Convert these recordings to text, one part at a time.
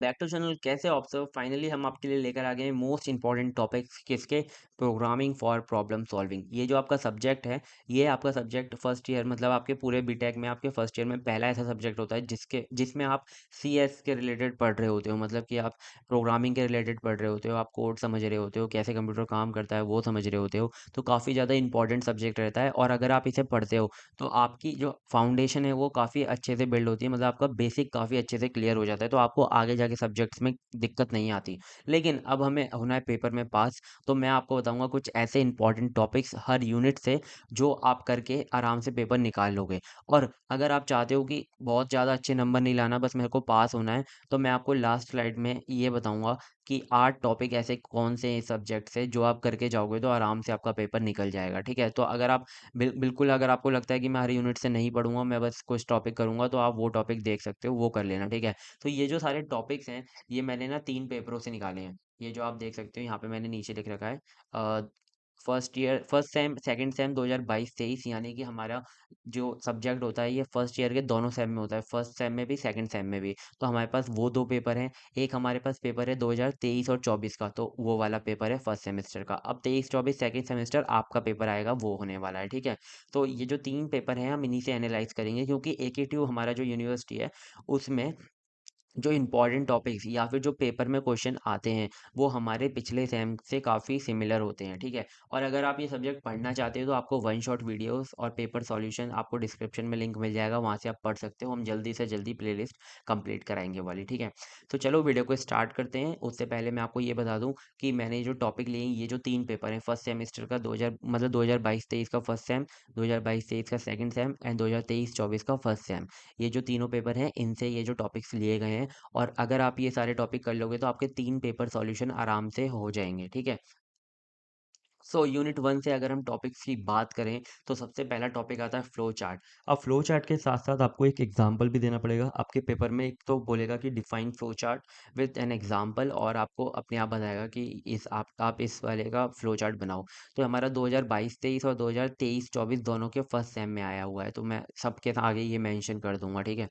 Back to channel कैसे observe finally हम आपके लिए लेकर आ गए हैं मोस्ट इंपॉर्टेंट टॉपिक्स किसके प्रोग्रामिंग फॉर प्रॉब्लम सॉल्विंग। ये जो आपका सब्जेक्ट है, ये आपका सब्जेक्ट फर्स्ट ईयर मतलब आपके पूरे बीटेक में आपके फर्स्ट ईयर में पहला ऐसा सब्जेक्ट होता है जिसमें आप सी एस के रिलेटेड पढ़ रहे होते हो, मतलब कि आप प्रोग्रामिंग के रिलेटेड पढ़ रहे होते हो, आप कोड समझ रहे होते हो, कैसे कंप्यूटर काम करता है वो समझ रहे होते हो। तो काफ़ी ज़्यादा इंपॉर्टेंट सब्जेक्ट रहता है और अगर आप इसे पढ़ते हो तो आपकी जो फाउंडेशन है वो काफ़ी अच्छे से बिल्ड होती है, मतलब आपका बेसिक काफ़ी अच्छे से क्लियर हो जाता है, तो आपको आगे जाके सब्जेक्ट्स में दिक्कत नहीं आती। लेकिन अब हमें होना है पेपर में पास, तो मैं आपको बताऊंगा कुछ ऐसे इंपॉर्टेंट टॉपिक्स हर यूनिट से जो आप करके आराम से पेपर निकाल लोगे। और अगर आप चाहते हो कि बहुत ज़्यादा अच्छे नंबर नहीं लाना, बस मेरे को पास होना है, तो मैं आपको लास्ट स्लाइड में ये बताऊंगा कि 8 टॉपिक ऐसे कौन से सब्जेक्ट से जो आप करके जाओगे तो आराम से आपका पेपर निकल जाएगा। ठीक है, तो अगर आप बिल्कुल अगर आपको लगता है कि मैं हर यूनिट से नहीं पढ़ूंगा, मैं बस कुछ टॉपिक करूंगा, तो आप वो टॉपिक देख सकते हो, वो कर लेना। ठीक है, तो ये जो सारे टॉपिक्स हैं ये मैंने ना 3 पेपरों से निकाले हैं। ये जो आप देख सकते हो यहाँ पे मैंने नीचे लिख रखा है फर्स्ट सेम सेकंड सेम 2022-23, यानी कि हमारा जो सब्जेक्ट होता है ये फर्स्ट ईयर के दोनों सेम में होता है, फर्स्ट सेम में भी सेकंड सेम में भी। तो हमारे पास वो 2 पेपर हैं। एक हमारे पास पेपर है 2023 और 24 का, तो वो वाला पेपर है फर्स्ट सेमेस्टर का। अब 23-24 सेकंड सेमेस्टर आपका पेपर आएगा, वो होने वाला है। ठीक है, तो ये जो 3 पेपर हैं हम इन्हीं से एनालाइज करेंगे, क्योंकि AKTU हमारा जो यूनिवर्सिटी है उसमें जो इम्पोर्टेंट टॉपिक्स या फिर जो पेपर में क्वेश्चन आते हैं वो हमारे पिछले सेम से काफ़ी सिमिलर होते हैं। ठीक है, और अगर आप ये सब्जेक्ट पढ़ना चाहते हो तो आपको वन शॉट वीडियोस और पेपर सॉल्यूशन आपको डिस्क्रिप्शन में लिंक मिल जाएगा, वहाँ से आप पढ़ सकते हो। हम जल्दी से जल्दी प्लेलिस्ट कंप्लीट कराएंगे वाली। ठीक है, तो चलो वीडियो को स्टार्ट करते हैं। उससे पहले मैं आपको ये बता दूं कि मैंने जो टॉपिक लिए हैं, ये जो 3 पेपर हैं फर्स्ट सेमेस्टर का 2000 मतलब 2022-23 का फर्स्ट सेम, 2022-23 का सेकंड सेम एंड 2023-24 का फर्स्ट सेम, ये जो तीनों पेपर हैं इनसे ये जो टॉपिक्स लिए गए हैं। और अगर आप ये सारे टॉपिक कर लोगे तो आपके 3 पेपर सॉल्यूशन आराम से हो जाएंगे। ठीक है, सो यूनिट 1 से अगर हम टॉपिक्स की बात करें तो सबसे पहला टॉपिक आता है फ्लो चार्ट। अब फ्लो चार्ट के साथ साथ आपको एक एग्जांपल भी देना पड़ेगा आपके पेपर में। एक तो बोलेगा कि define flow chart with an example, और आपको अपने आप बताएगा कि इस आप इस वाले का फ्लो चार्ट बनाओ। तो हमारा 2022-23 और 2023-24 दोनों के फर्स्ट सेम में आया हुआ है, तो मैं सबके आगे ये मेंशन कर दूंगा। ठीक है,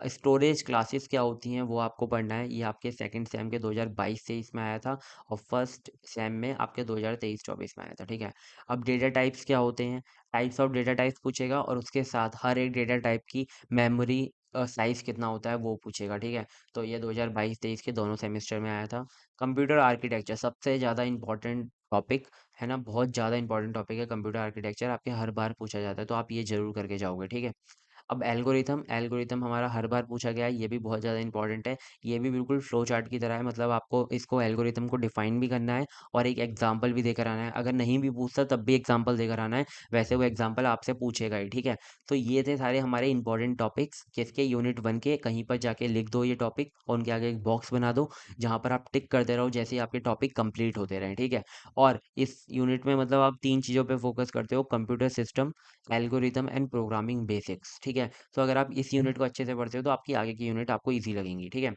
स्टोरेज क्लासेस क्या होती हैं वो आपको पढ़ना है। ये आपके सेकंड सेम के 2022-23 में आया था और फर्स्ट सेम में आपके 2023-24 में आया था। ठीक है, अब डेटा टाइप्स क्या होते हैं, टाइप्स ऑफ डेटा टाइप्स पूछेगा और उसके साथ हर एक डेटा टाइप की मेमोरी साइज कितना होता है वो पूछेगा। ठीक है, तो ये 2022-23 के दोनों सेमेस्टर में आया था। कंप्यूटर आर्किटेक्चर सबसे ज़्यादा इंपॉर्टेंट टॉपिक है ना, बहुत ज़्यादा इंपॉर्टेंट टॉपिक है कंप्यूटर आर्किटेक्चर, आपके हर बार पूछा जाता है, तो आप ये जरूर करके जाओगे। ठीक है, अब एल्गोरिथम एल्गोरिथम हमारा हर बार पूछा गया है, ये भी बहुत ज़्यादा इंपॉर्टेंट है। ये भी बिल्कुल फ्लो चार्ट की तरह है, मतलब आपको इसको एल्गोरिथम को डिफाइन भी करना है और एक एग्जांपल भी देकर आना है। अगर नहीं भी पूछता तब भी एग्जांपल देकर आना है, वैसे वो एग्जांपल आपसे पूछेगा ही। ठीक है, तो ये थे सारे हमारे इंपॉर्टेंट टॉपिक्स किसके, यूनिट 1 के। कहीं पर जाके लिख दो ये टॉपिक और उनके आगे एक बॉक्स बना दो जहाँ पर आप टिक करते रहो जैसे ही आपके टॉपिक कंप्लीट होते रहें। ठीक है, और इस यूनिट में मतलब आप 3 चीज़ों पे फोकस करते हो, computer system, algorithm and programming basics. ठीक है, तो अगर आप इस यूनिट को अच्छे से पढ़ते हो तो आपकी आगे की यूनिट आपको इजी लगेंगी। ठीक है,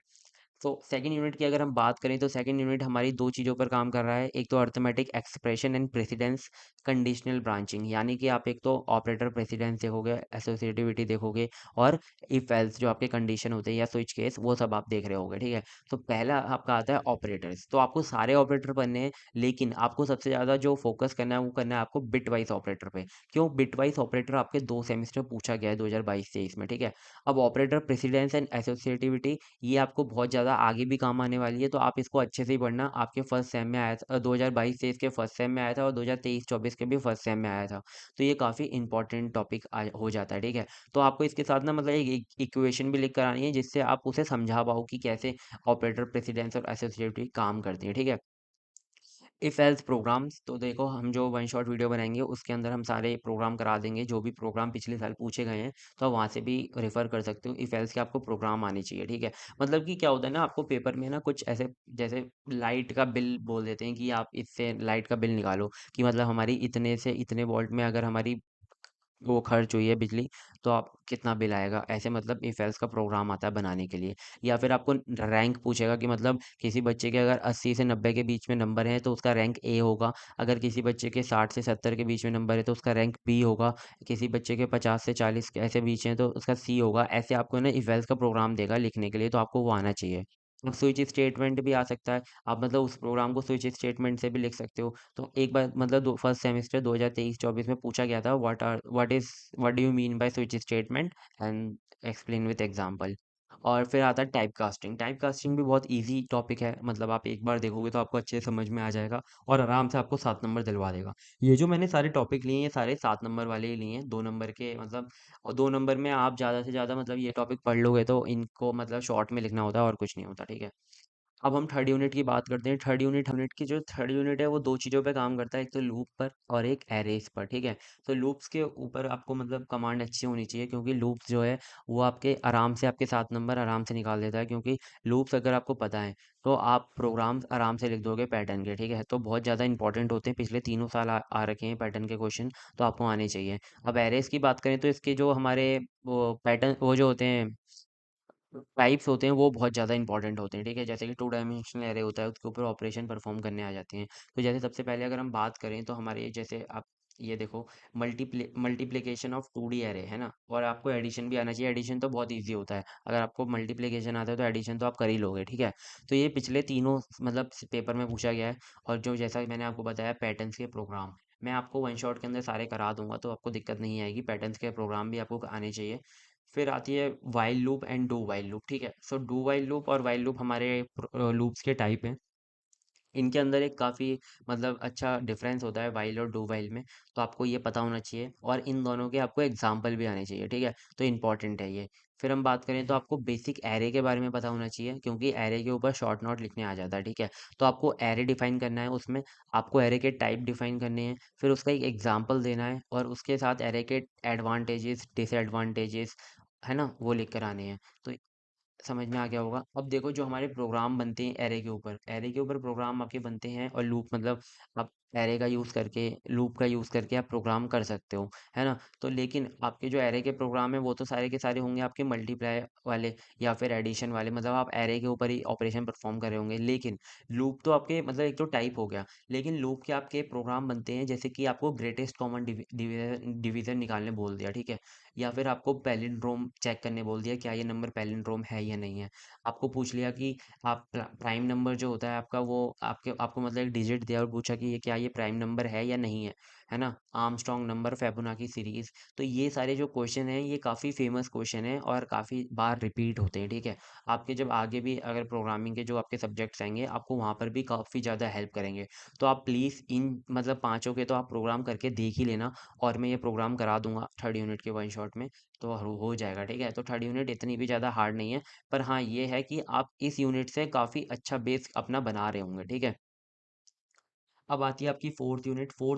तो सेकंड यूनिट की अगर हम बात करें तो सेकंड यूनिट हमारी 2 चीज़ों पर काम कर रहा है। एक तो arithmetic expression and precedence, conditional branching, यानी कि आप एक तो ऑपरेटर प्रेसिडेंस देखोगे, एसोसिएटिविटी देखोगे, और इफ एल्स जो आपके कंडीशन होते हैं या स्विच केस, वो सब आप देख रहे होगे। ठीक है, तो पहला आपका आता है ऑपरेटर्स। तो आपको सारे ऑपरेटर पढ़ने हैं, लेकिन आपको सबसे ज़्यादा जो फोकस करना है वो करना है आपको बिट वाइज ऑपरेटर पे। क्यों, बिट वाइज ऑपरेटर आपके 2 सेमेस्टर पूछा गया है 2022-23 में। ठीक है, अब ऑपरेटर प्रेसिडेंस एंड एसोसिएटिविटी ये आपको बहुत ज़्यादा आगे भी काम आने वाली है, तो आप इसको अच्छे से ही पढ़ना। आपके फर्स्ट सेम में आया था, 2022-23 के फर्स्ट सेम में आया था और 2023-24 के भी फर्स्ट सेम में आया था, तो ये काफ़ी इंपॉर्टेंट टॉपिक हो जाता है। ठीक है, तो आपको इसके साथ ना मतलब एक इक्वेशन भी लिख कर आनी है जिससे आप उसे समझा पाओ कि कैसे ऑपरेटर प्रेसिडेंस और एसोसिएटिविटी काम करती है। ठीक है, इफ एल्स प्रोग्राम्स, तो देखो हम जो वन शॉट वीडियो बनाएंगे उसके अंदर हम सारे प्रोग्राम करा देंगे, जो भी प्रोग्राम पिछले साल पूछे गए हैं तो आप वहाँ से भी रेफर कर सकते हो। इफ एल्स के आपको प्रोग्राम आने चाहिए। ठीक है, मतलब कि क्या होता है ना, आपको पेपर में ना कुछ ऐसे जैसे लाइट का बिल बोल देते हैं कि आप इससे लाइट का बिल निकालो, कि मतलब हमारी इतने से इतने वोल्ट में अगर हमारी वो खर्च हुई है बिजली, तो आप कितना बिल आएगा, ऐसे मतलब इफ एल्स का प्रोग्राम आता है बनाने के लिए। या फिर आपको रैंक पूछेगा कि मतलब किसी बच्चे के अगर 80 से 90 के बीच में नंबर हैं तो उसका रैंक ए होगा, अगर किसी बच्चे के 60 से 70 के बीच में नंबर है तो उसका रैंक बी होगा, किसी बच्चे के 50 से 40 के ऐसे बीच हैं तो उसका सी होगा। ऐसे आपको ना इफ एल्स का प्रोग्राम देगा लिखने के लिए, तो आपको वो आना चाहिए। अब स्विच स्टेटमेंट भी आ सकता है। आप मतलब उस प्रोग्राम को स्विच स्टेटमेंट से भी लिख सकते हो। तो एक बार मतलब फर्स्ट सेमेस्टर 2023-24 में पूछा गया था, what do you mean by switch statement, and explain with example. और फिर आता है टाइप कास्टिंग। टाइप कास्टिंग भी बहुत इजी टॉपिक है, मतलब आप एक बार देखोगे तो आपको अच्छे से समझ में आ जाएगा और आराम से आपको 7 नंबर दिलवा देगा। ये जो मैंने सारे टॉपिक लिए हैं, ये सारे 7 नंबर वाले ही लिए हैं, 2 नंबर के मतलब। और 2 नंबर में आप ज़्यादा से ज़्यादा मतलब ये टॉपिक पढ़ लोगे तो इनको मतलब शॉर्ट में लिखना होता है और कुछ नहीं होता, ठीक है। अब हम थर्ड यूनिट की बात करते हैं। थर्ड यूनिट है वो दो चीज़ों पे काम करता है, एक तो लूप पर और एक एरेस पर, ठीक है। तो लूप्स के ऊपर आपको मतलब कमांड अच्छी होनी चाहिए, क्योंकि लूप्स जो है वो आपके आराम से आपके 7 नंबर आराम से निकाल देता है, क्योंकि लूप्स अगर आपको पता है तो आप प्रोग्राम्स आराम से लिख दोगे पैटर्न के, ठीक है। तो बहुत ज़्यादा इंपॉर्टेंट होते हैं, पिछले तीनों साल आ रखे हैं पैटर्न के क्वेश्चन, तो आपको आने चाहिए। अब एरेस की बात करें तो इसके जो हमारे वो पैटर्न वो जो होते हैं टाइप्स होते हैं वो बहुत ज़्यादा इंपॉर्टेंट होते हैं, ठीक है। जैसे कि टू डायमेंशनल एरे होता है, उसके ऊपर ऑपरेशन परफॉर्म करने आ जाते हैं। तो जैसे सबसे पहले अगर हम बात करें तो हमारे जैसे आप ये देखो, मल्टीप्लिकेशन ऑफ 2D एरे है ना, और आपको एडिशन भी आना चाहिए। एडिशन तो बहुत ईजी होता है, अगर आपको मल्टीप्लिकेशन आता है तो एडिशन तो आप कर ही लोगे, ठीक है। तो ये पिछले तीनों मतलब पेपर में पूछा गया है। और जो जैसा कि मैंने आपको बताया पैटर्न्स के प्रोग्राम, मैं आपको वन शॉट के अंदर सारे करा दूंगा, तो आपको दिक्कत नहीं आएगी। पैटर्न्स के प्रोग्राम भी आपको आने चाहिए। फिर आती है while loop and do while loop, ठीक है। सो डू वाइल लूप और वाइल लूप हमारे लूप्स के टाइप हैं। इनके अंदर एक काफ़ी मतलब अच्छा डिफरेंस होता है वाइल और डू वाइल में, तो आपको ये पता होना चाहिए, और इन दोनों के आपको एग्जाम्पल भी आने चाहिए, ठीक है। तो इंपॉर्टेंट है ये। फिर हम बात करें तो आपको बेसिक एरे के बारे में पता होना चाहिए, क्योंकि एरे के ऊपर शॉर्ट नोट लिखने आ जाता है, ठीक है। तो आपको एरे डिफाइन करना है, उसमें आपको एरे के टाइप डिफाइन करने हैं, फिर उसका एक एग्जाम्पल देना है, और उसके साथ एरे के एडवांटेजेस डिसएडवांटेजेस है ना वो लिख कर आने हैं। तो समझ में आ गया होगा। अब देखो जो हमारे प्रोग्राम बनते हैं एरे के ऊपर प्रोग्राम आपके बनते हैं, और लूप मतलब आप एरे का यूज़ करके लूप का यूज़ करके आप प्रोग्राम कर सकते हो, है ना। तो लेकिन आपके जो एरे के प्रोग्राम है वो तो सारे के सारे होंगे आपके मल्टीप्लाई वाले या फिर एडिशन वाले, मतलब आप एरे के ऊपर ही ऑपरेशन परफॉर्म कर रहे होंगे। लेकिन लूप तो आपके मतलब एक तो टाइप हो गया, लेकिन लूप के आपके प्रोग्राम बनते हैं, जैसे कि आपको ग्रेटेस्ट कॉमन डिवीजन निकालने बोल दिया, ठीक है। या फिर आपको पैलिंड्रोम चेक करने बोल दिया, क्या ये नंबर पैलिंड्रोम है या नहीं है। आपको पूछ लिया कि आप प्राइम नंबर जो होता है आपका, वो आपके आपको मतलब एक डिजिट दिया और पूछा कि ये क्या ये प्राइम नंबर है या नहीं है ना। Armstrong number, Fibonacci series. तो ये सारे जो क्वेश्चन हैं ये काफ़ी फेमस क्वेश्चन हैं और काफ़ी बार रिपीट होते हैं, ठीक है। आपके जब आगे भी अगर प्रोग्रामिंग के जो आपके सब्जेक्ट्स आएंगे, आपको वहाँ पर भी काफ़ी ज़्यादा हेल्प करेंगे। तो आप प्लीज़ इन मतलब पाँचों के तो आप प्रोग्राम करके देख ही लेना, और मैं ये प्रोग्राम करा दूंगा थर्ड यूनिट के वन शॉट में, तो हो जाएगा, ठीक है। तो थर्ड यूनिट इतनी भी ज़्यादा हार्ड नहीं है, पर हाँ ये है कि आप इस यूनिट से काफ़ी अच्छा बेस अपना बना रहे होंगे, ठीक है। अब आती है आपकी फोर्थ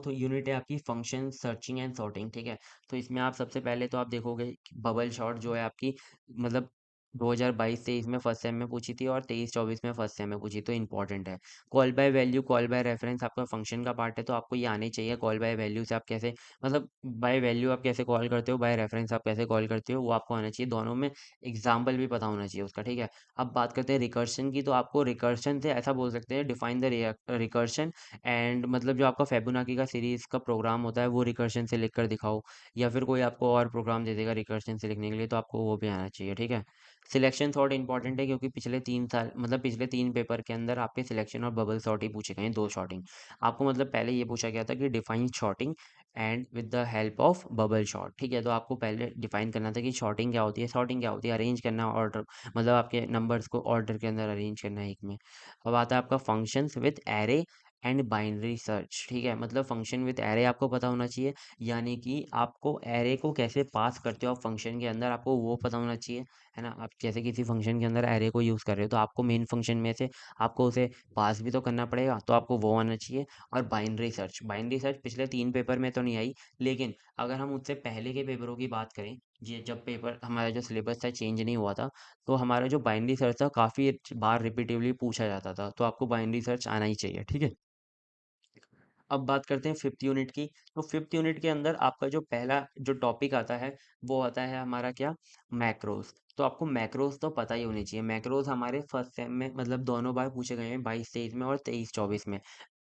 यूनिट है आपकी फंक्शन सर्चिंग एंड सॉर्टिंग, ठीक है। तो इसमें आप सबसे पहले तो आप देखोगे कि बबल शॉट जो है आपकी मतलब 2022-23 में फर्स्ट सेम में पूछी थी, और 23-24 में फर्स्ट सेम में पूछी, तो इंपॉर्टेंट है। Call by value, call by reference आपका फंक्शन का पार्ट है, तो आपको ये आने चाहिए। कॉल बाय वैल्यू से आप कैसे मतलब बाय वैल्यू आप कैसे कॉल करते हो, बाय रेफरेंस आप कैसे कॉल करते हो, वो आपको आना चाहिए। दोनों में एग्जाम्पल भी पता होना चाहिए उसका, ठीक है। अब बात करते हैं रिकर्शन की, तो आपको रिकर्शन से ऐसा बोल सकते हैं, डिफाइन द रिकर्शन, एंड मतलब जो आपका फेबुनाकी का सीरीज का प्रोग्राम होता है वो रिकर्शन से लिख कर दिखाओ, या फिर कोई आपको और प्रोग्राम दे देगा रिकर्शन से लिखने के लिए, तो आपको वो भी आना चाहिए, ठीक है। सिलेक्शन सॉर्ट इंपॉर्टेंट है, क्योंकि पिछले 3 साल मतलब पिछले 3 पेपर के अंदर आपके सिलेक्शन और बबल सॉर्ट ही पूछे गए हैं, दो शॉर्टिंग। आपको मतलब पहले ये पूछा गया था कि define sorting and with the help of bubble sort, ठीक है। तो आपको पहले डिफाइन करना था कि शॉर्टिंग क्या होती है, शॉर्टिंग क्या होती है, अरेंज करना ऑर्डर, मतलब आपके नंबर्स को ऑर्डर के अंदर अरेंज करना है एक में। अब आता है आपका functions with array and binary search, ठीक है। मतलब फंक्शन विद एरे आपको पता होना चाहिए, यानी कि आपको एरे को कैसे पास करते हो आप फंक्शन के अंदर, आपको वो पता होना चाहिए, है ना। आप जैसे किसी फंक्शन के अंदर एरे को यूज़ कर रहे हो, तो आपको मेन फंक्शन में से आपको उसे पास भी तो करना पड़ेगा, तो आपको वो आना चाहिए। और बाइनरी सर्च पिछले 3 पेपर में तो नहीं आई, लेकिन अगर हम उससे पहले के पेपरों की बात करें, ये जब पेपर हमारा जो सिलेबस था चेंज नहीं हुआ था, तो हमारा जो बाइनरी सर्च था काफ़ी बार रिपीटिवली पूछा जाता था, तो आपको बाइनरी सर्च आना ही चाहिए, ठीक है। अब बात करते हैं फिफ्थ यूनिट की। तो फिफ्थ यूनिट के अंदर आपका जो पहला जो टॉपिक आता है वो आता है हमारा क्या, मैक्रोस। तो आपको मैक्रोस तो पता ही होनी चाहिए। मैक्रोस हमारे फर्स्ट सेम में मतलब दोनों बार पूछे गए हैं, 22-23 में और 23-24 में।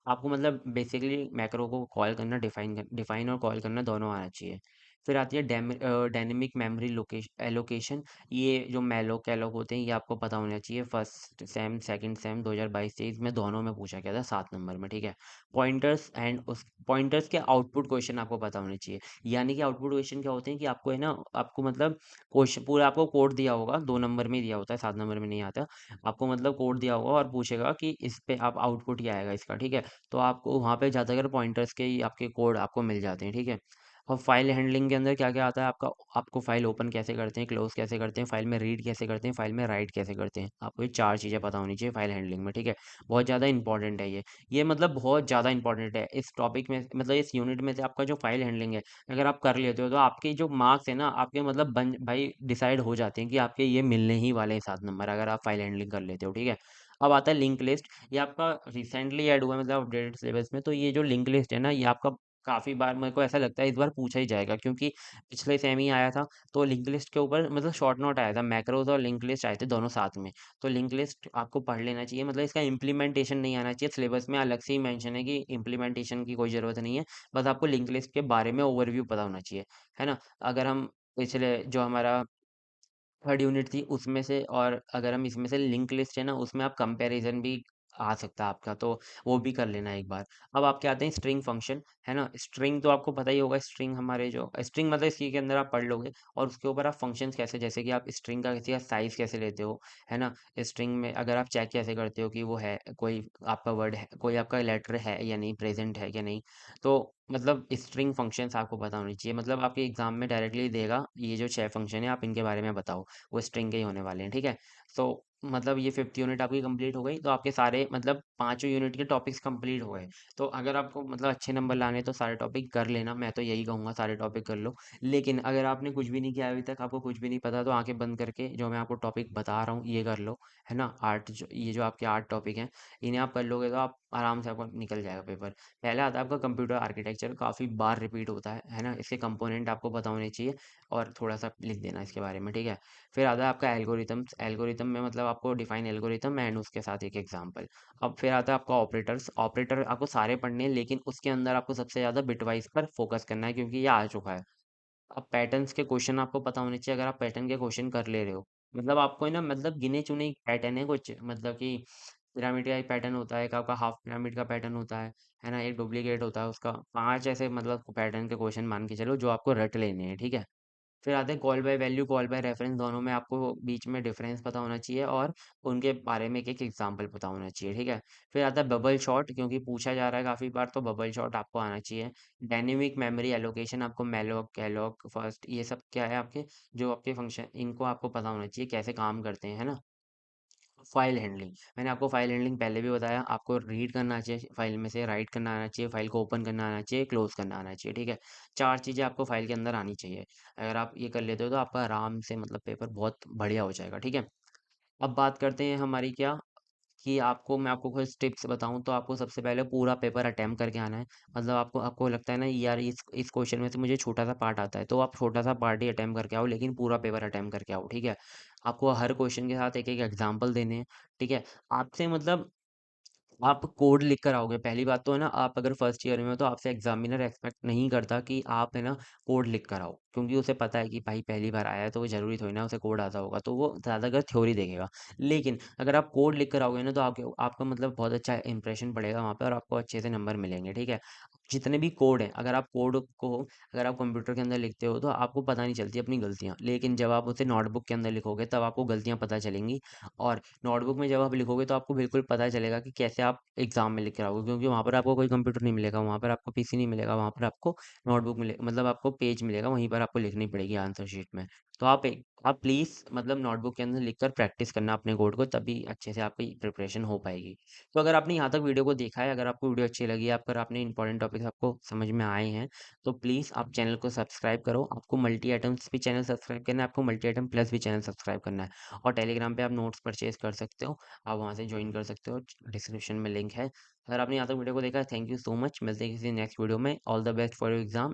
आपको मतलब बेसिकली मैक्रो को कॉल करना, डिफाइन और कॉल करना दोनों आना चाहिए। फिर आती है डायनेमिक मेमोरी लोकेशन एलोकेशन। ये जो मैलोक कैलोक होते हैं, ये आपको पता होना चाहिए। फर्स्ट सेम सेकंड सेम 2022-23 में दोनों में पूछा गया था 7 नंबर में, ठीक है। पॉइंटर्स एंड उस पॉइंटर्स के आउटपुट क्वेश्चन आपको पता होने चाहिए। यानी कि आउटपुट क्वेश्चन क्या होते हैं कि आपको है ना, आपको मतलब क्वेश्चन पूरा आपको कोड दिया होगा, 2 नंबर में दिया होता है, 7 नंबर में नहीं आता। आपको मतलब कोड दिया होगा और पूछेगा कि इस पे आप आउटपुट क्या आएगा इसका, ठीक है। तो आपको वहाँ पे ज़्यादातर पॉइंटर्स के ही आपके कोड आपको मिल जाते हैं, ठीक है। और फाइल हैंडलिंग के अंदर क्या क्या आता है आपका, आपको फाइल ओपन कैसे करते हैं, क्लोज कैसे करते हैं, फाइल में रीड कैसे करते हैं, फाइल में राइट कैसे करते हैं, आपको ये 4 चीज़ें पता होनी चाहिए फाइल हैंडलिंग में, ठीक है। बहुत ज़्यादा इंपॉर्टेंट है ये मतलब बहुत ज़्यादा इंपॉर्टेंट है इस टॉपिक में, मतलब इस यूनिट में से आपका जो फाइल हैंडलिंग है, अगर आप कर लेते हो तो आपके जो मार्क्स है ना, आपके मतलब बन भाई डिसाइड हो जाते हैं कि आपके ये मिलने ही वाले हैं 7 नंबर, अगर आप फाइल हैंडलिंग कर लेते हो, ठीक है। अब आता है लिंक लिस्ट। ये आपका रिसेंटली ऐड हुआ है, मतलब अपडेटेड सिलेबस में। तो ये जो लिंक लिस्ट है ना, ये आपका काफी बार मेरे को ऐसा लगता है इस बार पूछा ही जाएगा, क्योंकि पिछले सेम ही आया था। तो लिंक लिस्ट के ऊपर मतलब शॉर्ट नोट आया था, मैक्रोज और लिंक लिस्ट आए थे दोनों साथ में। तो लिंक लिस्ट आपको पढ़ लेना चाहिए, मतलब इसका इम्प्लीमेंटेशन नहीं आना चाहिए सिलेबस में, अलग से ही मेंशन है कि इम्प्लीमेंटेशन की कोई ज़रूरत नहीं है। बस आपको लिंक लिस्ट के बारे में ओवरव्यू पता होना चाहिए, है ना। अगर हम पिछले जो हमारा थर्ड यूनिट थी उसमें से, और अगर हम इसमें से लिंक लिस्ट है ना, उसमें आप कंपैरिजन भी आ सकता है आपका, तो वो भी कर लेना एक बार। अब आपके आते हैं स्ट्रिंग फंक्शन, है ना। स्ट्रिंग तो आपको पता ही होगा, स्ट्रिंग हमारे जो स्ट्रिंग मतलब इसी के अंदर आप पढ़ लोगे, और उसके ऊपर आप फंक्शंस कैसे, जैसे कि आप स्ट्रिंग का किसी का साइज कैसे लेते हो, है ना। स्ट्रिंग में अगर आप चेक कैसे करते हो कि वो है कोई आपका वर्ड है, कोई आपका लेटर है या नहीं, प्रेजेंट है या नहीं। तो मतलब स्ट्रिंग फंक्शंस आपको पता होनी चाहिए, मतलब आपके एग्जाम में डायरेक्टली देगा ये जो 6 फंक्शन है आप इनके बारे में बताओ, वो स्ट्रिंग के ही होने वाले हैं, ठीक है। तो मतलब ये फिफ्थ यूनिट आपकी कंप्लीट हो गई, तो आपके सारे मतलब पांचों यूनिट के टॉपिक्स कंप्लीट हो गए। तो अगर आपको मतलब अच्छे नंबर लाने हैं, तो सारे टॉपिक कर लेना, मैं तो यही कहूँगा सारे टॉपिक कर लो। लेकिन अगर आपने कुछ भी नहीं किया अभी तक, आपको कुछ भी नहीं पता, तो आंखें बंद करके जो मैं आपको टॉपिक बता रहा हूँ ये कर लो, है ना। आर्ट जो ये जो आपके 8 टॉपिक हैं, इन्हें आप कर लोगे तो आप आराम से आपको निकल जाएगा पेपर। पहले आता है आपका कंप्यूटर आर्किटेक्चर, काफ़ी बार रिपीट होता है ना। इसके कंपोनेंट आपको पता होने चाहिए, और थोड़ा सा लिख देना इसके बारे में, ठीक है। फिर आता है आपका एल्गोरिथम्स। एल्गोरिथम में मतलब आपको डिफाइन एल्गोरिथम एंड उसके साथ एक एग्जांपल। अब फिर आता है आपका ऑपरेटर्स। ऑपरेटर आपको सारे पढ़ने हैं, लेकिन उसके अंदर आपको सबसे ज़्यादा बिटवाइज पर फोकस करना है, क्योंकि ये आ चुका है। अब पैटर्न्स के क्वेश्चन आपको पता होने चाहिए, अगर आप पैटर्न के क्वेश्चन कर ले रहे हो, मतलब आपको है ना, मतलब गिने चुने पैटर्न है कुछ, मतलब कि पिरामिड का एक पैटर्न होता है, एक आपका हाफ पिरामिड का पैटर्न होता है ना, एक डुप्लीकेट होता है उसका, 5 ऐसे मतलब पैटर्न के क्वेश्चन मान के चलो जो आपको रट लेने हैं, ठीक है। फिर आते हैं call by value, call by reference, दोनों में आपको बीच में डिफरेंस पता होना चाहिए, और उनके बारे में एक एक एग्जांपल पता होना चाहिए, ठीक है। फिर आता है बबल शॉट, क्योंकि पूछा जा रहा है काफी बार, तो बबल शॉट आपको आना चाहिए। डायनेमिक मेमोरी एलोकेशन, आपको मैलोक कैलोक फर्स्ट ये सब क्या है आपके, जो आपके फंक्शन, इनको आपको पता होना चाहिए कैसे काम करते हैं, है ना। फाइल हैंडलिंग, मैंने आपको फाइल हैंडलिंग पहले भी बताया, आपको रीड करना चाहिए फाइल में से, राइट करना आना चाहिए, फाइल को ओपन करना आना चाहिए, क्लोज करना आना चाहिए, ठीक है। 4 चीज़ें आपको फाइल के अंदर आनी चाहिए। अगर आप ये कर लेते हो तो आपका आराम से मतलब पेपर बहुत बढ़िया हो जाएगा, ठीक है। अब बात करते हैं हमारी क्या, कि आपको मैं आपको कुछ टिप्स बताऊं, तो आपको सबसे पहले पूरा पेपर अटेम्प्ट करके आना है। मतलब आपको आपको लगता है ना यार इस क्वेश्चन में से मुझे छोटा सा पार्ट आता है, तो आप छोटा सा पार्ट ही अटेम्प्ट करके आओ, लेकिन पूरा पेपर अटेम्प्ट करके आओ, ठीक है। आपको हर क्वेश्चन के साथ एक एक एग्जाम्पल देने हैं, ठीक है। आपसे मतलब आप कोड लिख कर आओगे, पहली बात तो है ना, आप अगर फर्स्ट ईयर में हो तो आपसे एग्जामिनर एक्सपेक्ट नहीं करता कि आप है ना कोड लिख कर आओ, क्योंकि उसे पता है कि भाई पहली बार आया है, तो वो जरूरी थोड़ी ना उसे कोड आता होगा, तो वो ज़्यादातर थ्योरी देखेगा। लेकिन अगर आप कोड लिख कर आओगे ना, तो आपके आपका मतलब बहुत अच्छा इंप्रेशन पड़ेगा वहाँ पे, और आपको अच्छे से नंबर मिलेंगे, ठीक है। जितने भी कोड हैं, अगर आप कोड को अगर आप कंप्यूटर के अंदर लिखते हो तो आपको पता नहीं चलती अपनी गलतियाँ, लेकिन जब आप उसे नोटबुक के अंदर लिखोगे तब आपको गलतियाँ पता चलेंगी। और नोटबुक में जब आप लिखोगे तो आपको बिल्कुल पता चलेगा कि कैसे आप एग्जाम में लिख के आओगे, क्योंकि वहाँ पर आपको कोई कंप्यूटर नहीं मिलेगा, वहाँ पर आपको पीसी नहीं मिलेगा, वहाँ पर आपको नोटबुक मिले, मतलब आपको पेज मिलेगा, वहीं पर आपको लिखनी पड़ेगी आंसर शीट में। तो आप प्लीज़ मतलब नोटबुक के अंदर लिखकर प्रैक्टिस करना अपने कोड को, तभी अच्छे से आपकी प्रिपरेशन हो पाएगी। तो अगर आपने यहाँ तक वीडियो को देखा है, अगर आपको वीडियो अच्छी लगी है, अगर आपने इंपॉर्टेंट टॉपिक्स आपको समझ में आए हैं, तो प्लीज़ आप चैनल को सब्सक्राइब करो। आपको मल्टी आइटम्स भी चैनल सब्सक्राइब करना है, आपको मल्टी आइटम प्लस भी चैनल सब्सक्राइब करना है, और टेलीग्राम पे आप नोट्स परचेज कर सकते हो, आप वहाँ से ज्वाइन कर सकते हो, डिस्क्रिप्शन में लिंक है। अगर आपने यहाँ तक वीडियो को देखा, थैंक यू सो मच, मिलते हैं किसी नेक्स्ट वीडियो में। All the best for your exam.